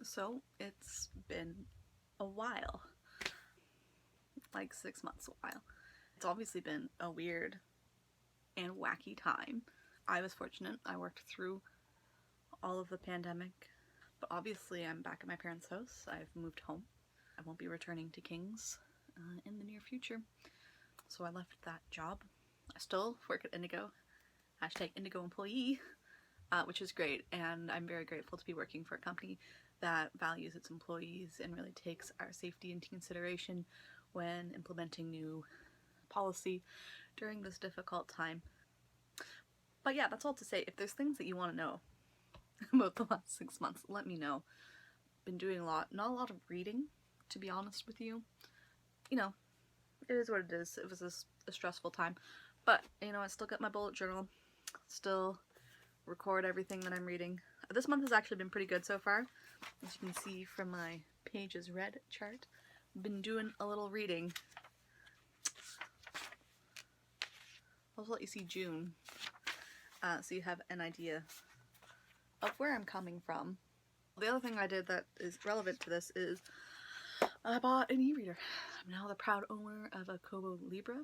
So it's been a while, like 6 months a while. It's obviously been a weird and wacky time. I was fortunate, I worked through all of the pandemic, but obviously I'm back at my parents' house. I've moved home. I won't be returning to King's in the near future. So I left that job. I still work at Indigo, hashtag Indigo employee, which is great, and I'm very grateful to be working for a company that values its employees and really takes our safety into consideration when implementing new policy during this difficult time. But yeah, that's all to say. If there's things that you want to know about the last 6 months, let me know. Been doing not a lot of reading, to be honest with you. You know, it is what it is. It was a stressful time. But, you know, I still got my bullet journal. Still record everything that I'm reading. This month has actually been pretty good so far. As you can see from my pages read chart. I've been doing a little reading. I'll let you see June, so you have an idea of where I'm coming from. The other thing I did that is relevant to this is I bought an e-reader. I'm now the proud owner of a Kobo Libra.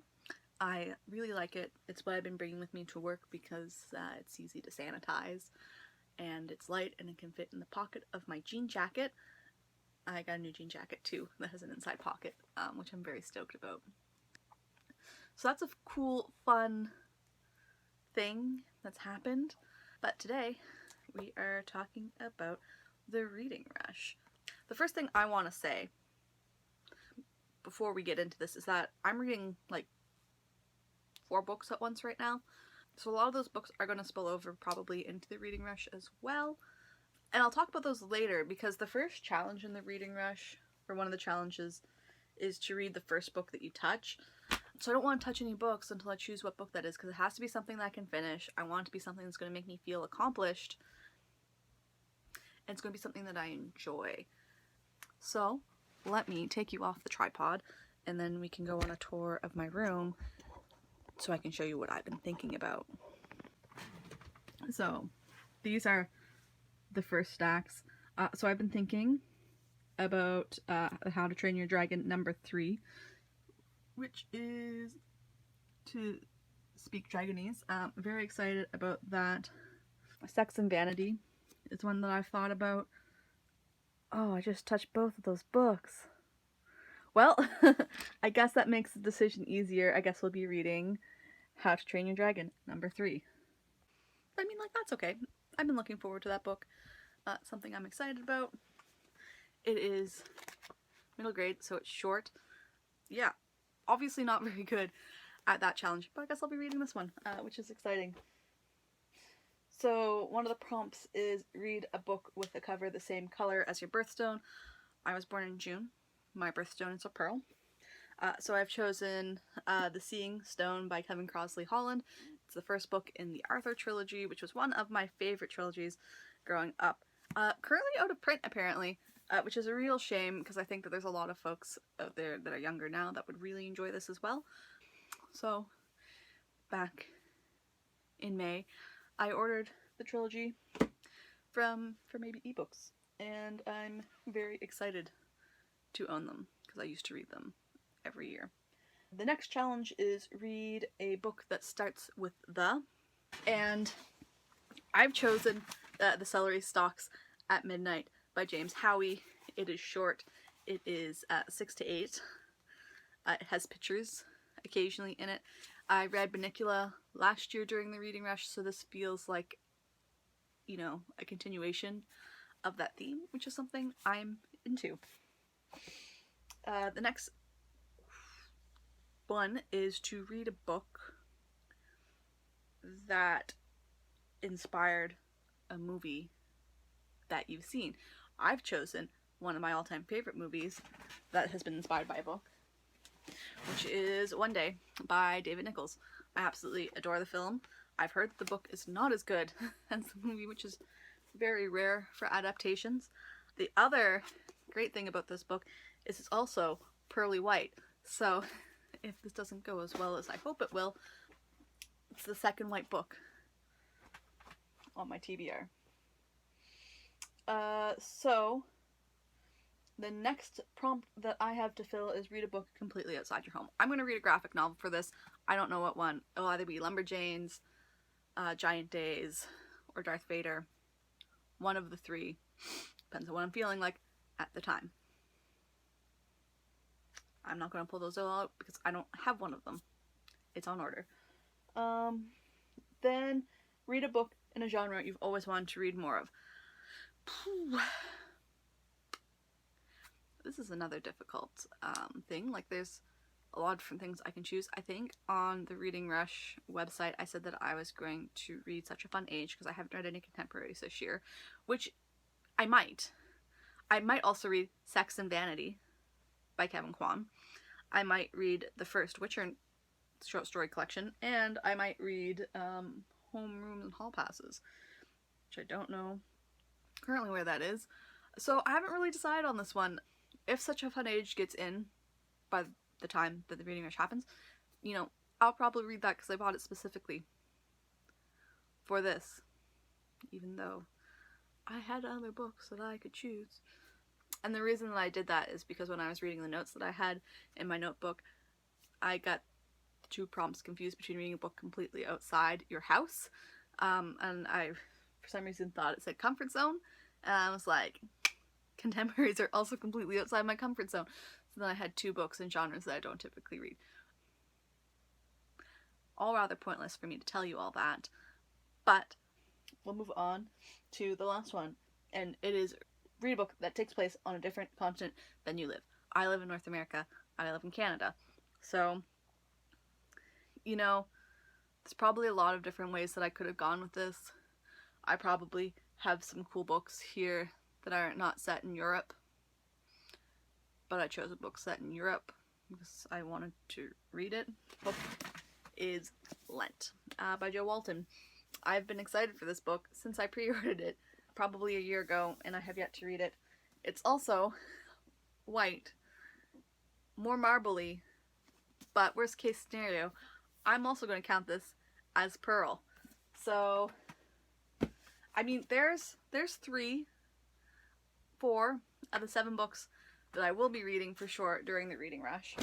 I really like it. It's what I've been bringing with me to work because it's easy to sanitize and it's light and it can fit in the pocket of my jean jacket. I got a new jean jacket too that has an inside pocket, which I'm very stoked about. So that's a cool, fun thing that's happened. But today we are talking about the reading rush. The first thing I want to say before we get into this is that I'm reading like 4 books at once right now. So a lot of those books are going to spill over probably into the reading rush as well. And I'll talk about those later because the first challenge in the reading rush, or one of the challenges, is to read the first book that you touch. So I don't want to touch any books until I choose what book that is because it has to be something that I can finish. I want it to be something that's going to make me feel accomplished. And it's going to be something that I enjoy. So let me take you off the tripod and then we can go on a tour of my room so I can show you what I've been thinking about. So these are the first stacks. So I've been thinking about How to Train Your Dragon number 3, which is to speak Dragonese. Very excited about that. Sex and Vanity is one that I've thought about. Oh, I just touched both of those books. Well, I guess that makes the decision easier. I guess we'll be reading How to Train Your Dragon number 3. I mean, like, that's okay. I've been looking forward to that book. Something I'm excited about. It is middle grade, so it's short. Yeah, obviously not very good at that challenge, but I guess I'll be reading this one, which is exciting. So one of the prompts is read a book with a cover the same color as your birthstone. I was born in June. My birthstone is a pearl. So I've chosen The Seeing Stone by Kevin Crossley Holland. It's the first book in the Arthur trilogy, which was one of my favorite trilogies growing up. Currently out of print, apparently, which is a real shame because I think that there's a lot of folks out there that are younger now that would really enjoy this as well. So, back in May, I ordered the trilogy for maybe ebooks, and I'm very excited to own them because I used to read them every year. The next challenge is read a book that starts with the, and I've chosen The Celery Stalks at Midnight by James Howie. It is short. It is 6 to 8. It has pictures occasionally in it. I read Bunnicula last year during the reading rush, so this feels like, you know, a continuation of that theme, which is something I'm into. The next one is to read a book that inspired a movie that you've seen. I've chosen one of my all-time favorite movies that has been inspired by a book, which is One Day by David Nichols. I absolutely adore the film. I've heard the book is not as good as the movie, which is very rare for adaptations. The other great thing about this book is it's also pearly white, so if this doesn't go as well as I hope it will, it's the second white book on my TBR. So the next prompt that I have to fill is read a book completely outside your home. I'm going to read a graphic novel for this. I don't know what one. It'll either be Lumberjanes, Giant Days, or Darth Vader. One of the three. Depends on what I'm feeling like at the time. I'm not going to pull those all out because I don't have one of them. It's on order. Then read a book in a genre you've always wanted to read more of. This is another difficult thing. Like, there's a lot of different things I can choose. I think on the Reading Rush website I said that I was going to read Such a Fun Age because I haven't read any contemporaries this year, which I might. I might also read Sex and Vanity by Kevin Kwan. I might read the first Witcher short story collection, and I might read Homerooms and Hall Passes, which I don't know currently where that is. So I haven't really decided on this one. If Such a Fun Age gets in by the time that the Reading Rush happens, you know, I'll probably read that because I bought it specifically for this, even though I had other books that I could choose. And the reason that I did that is because when I was reading the notes that I had in my notebook, I got the two prompts confused between reading a book completely outside your house, and I, for some reason, thought it said comfort zone, and I was like, contemporaries are also completely outside my comfort zone. So then I had two books in genres that I don't typically read. All rather pointless for me to tell you all that, but we'll move on to the last one, and it is read a book that takes place on a different continent than you live. I live in North America. I live in Canada. So, you know, there's probably a lot of different ways that I could have gone with this. I probably have some cool books here that are not set in Europe, but I chose a book set in Europe because I wanted to read it. The book is Lent by Jo Walton. I've been excited for this book since I pre-ordered it probably a year ago, and I have yet to read it. It's also white, more marbly, but worst case scenario, I'm also going to count this as pearl. So, I mean, there's 4 of the 7 books that I will be reading for sure during the Reading Rush.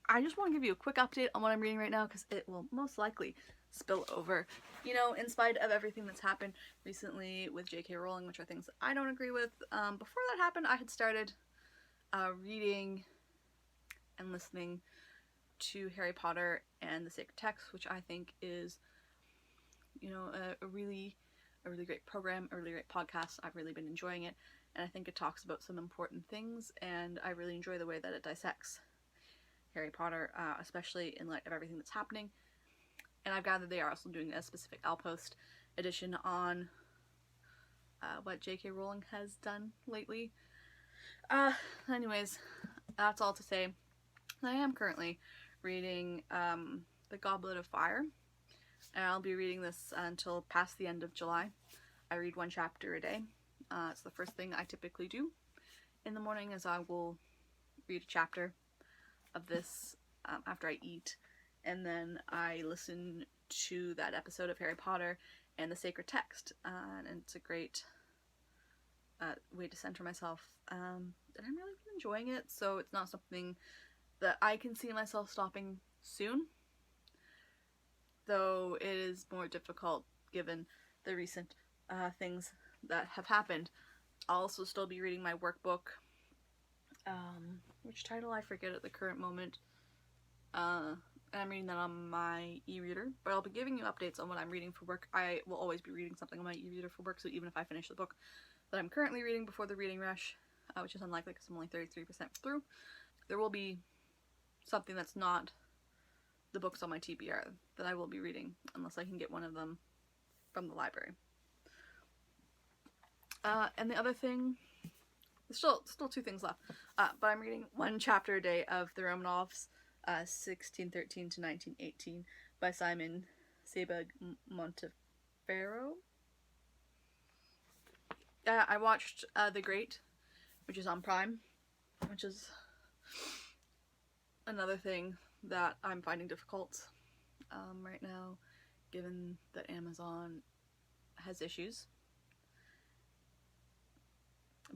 I just want to give you a quick update on what I'm reading right now because it will most likely spill over. You know, in spite of everything that's happened recently with J.K. Rowling, which are things that I don't agree with, before that happened, I had started reading and listening to Harry Potter and the Sacred Text, which I think is, you know, a really great program, a really great podcast. I've really been enjoying it, and I think it talks about some important things, and I really enjoy the way that it dissects Harry Potter, especially in light of everything that's happening. And I've gathered they are also doing a specific Outpost edition on what J.K. Rowling has done lately. Anyways, that's all to say. I am currently reading The Goblet of Fire, and I'll be reading this until past the end of July. I read 1 chapter a day. It's the first thing I typically do in the morning, as I will read a chapter of this after I eat, and then I listen to that episode of Harry Potter and the Sacred Text, and it's a great way to center myself, and I'm really enjoying it, so it's not something that I can see myself stopping soon, though it is more difficult given the recent things that have happened. I'll also still be reading my workbook, which title I forget at the current moment. I'm reading that on my e-reader, but I'll be giving you updates on what I'm reading for work. I will always be reading something on my e-reader for work, so even if I finish the book that I'm currently reading before the Reading Rush, which is unlikely because I'm only 33% through, there will be something that's not the books on my TBR that I will be reading, unless I can get one of them from the library. And the other thing, there's still 2 things left, but I'm reading 1 chapter a day of the Romanovs, 1613 to 1918 by Simon Sebag Monteferro. I watched The Great, which is on Prime, which is another thing that I'm finding difficult right now, given that Amazon has issues.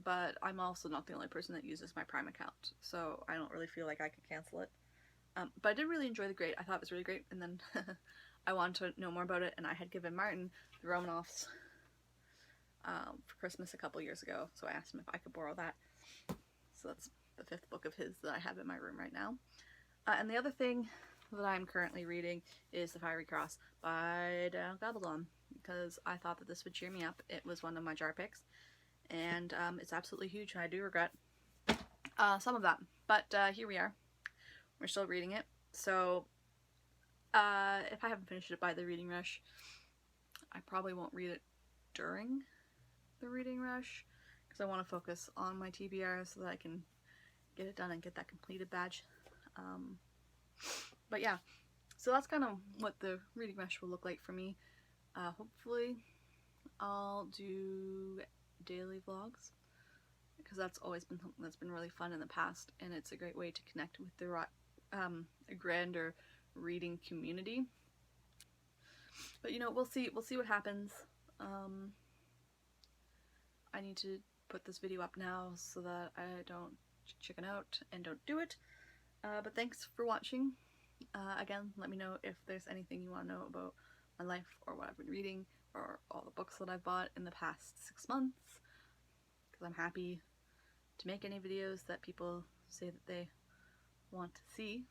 but I'm also not the only person that uses my Prime account, so I don't really feel like I could cancel it. But I did really enjoy the grade. I thought it was really great, and then I wanted to know more about it, and I had given Martin the Romanoffs for Christmas a couple years ago, so I asked him if I could borrow that. So that's the 5th book of his that I have in my room right now. And the other thing that I'm currently reading is The Fiery Cross by Daniel Gabaldon, because I thought that this would cheer me up. It was one of my jar picks, and it's absolutely huge, and I do regret some of that. But here we are. We're still reading it. So if I haven't finished it by the reading rush, I probably won't read it during the reading rush, because I want to focus on my TBR so that I can get it done and get that completed badge. But yeah, so that's kind of what the reading rush will look like for me. Hopefully I'll do daily vlogs, because that's always been something that's been really fun in the past, and it's a great way to connect with the a grander reading community. But you know, we'll see what happens. I need to put this video up now so that I don't chicken out and don't do it. But thanks for watching. Again, let me know if there's anything you want to know about my life, or what I've been reading, or all the books that I've bought in the past 6 months, because I'm happy to make any videos that people say that they want to see.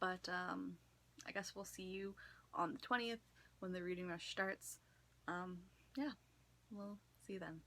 But I guess we'll see you on the 20th when the reading rush starts. Yeah, we'll see you then.